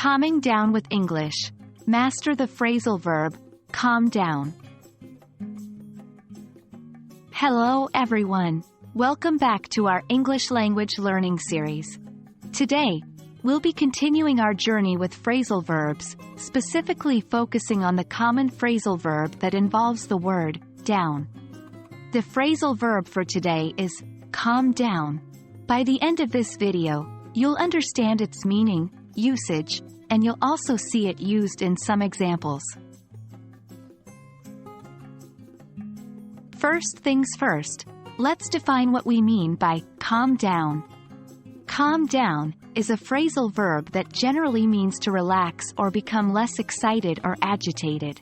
Calming down with English. Master the phrasal verb, calm down. Hello everyone. Welcome back to our English language learning series. Today, we'll be continuing our journey with phrasal verbs, specifically focusing on the common phrasal verb that involves the word down. The phrasal verb for today is calm down. By the end of this video, you'll understand its meaning, usage, and you'll also see it used in some examples. First things first, let's define what we mean by calm down. Calm down is a phrasal verb that generally means to relax or become less excited or agitated.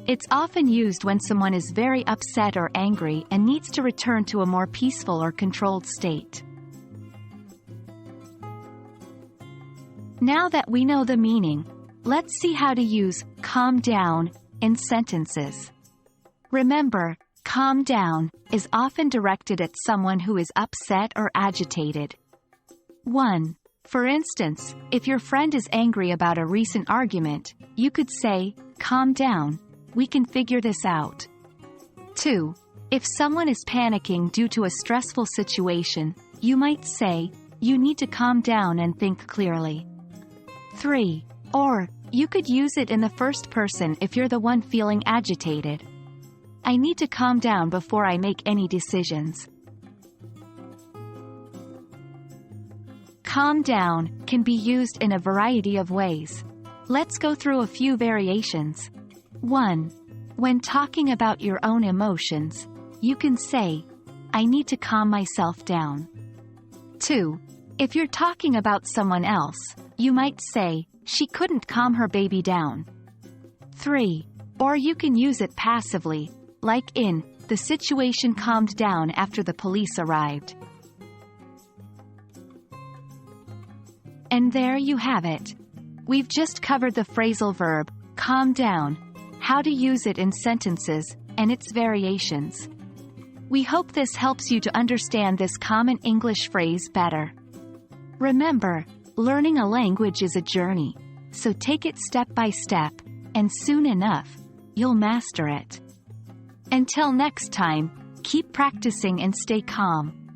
It's often used when someone is very upset or angry and needs to return to a more peaceful or controlled state. Now that we know the meaning, let's see how to use calm down in sentences. Remember, calm down is often directed at someone who is upset or agitated. 1. For instance, if your friend is angry about a recent argument, you could say, calm down, we can figure this out. 2. If someone is panicking due to a stressful situation, you might say, you need to calm down and think clearly. 3. Or, you could use it in the first person if you're the one feeling agitated. I need to calm down before I make any decisions. Calm down can be used in a variety of ways. Let's go through a few variations. 1. When talking about your own emotions, you can say, I need to calm myself down. 2. If you're talking about someone else, you might say, she couldn't calm her baby down. 3. Or you can use it passively, like in, the situation calmed down after the police arrived. And there you have it. We've just covered the phrasal verb, calm down, how to use it in sentences, and its variations. We hope this helps you to understand this common English phrase better. Remember, learning a language is a journey, so take it step by step, and soon enough, you'll master it. Until next time, keep practicing and stay calm.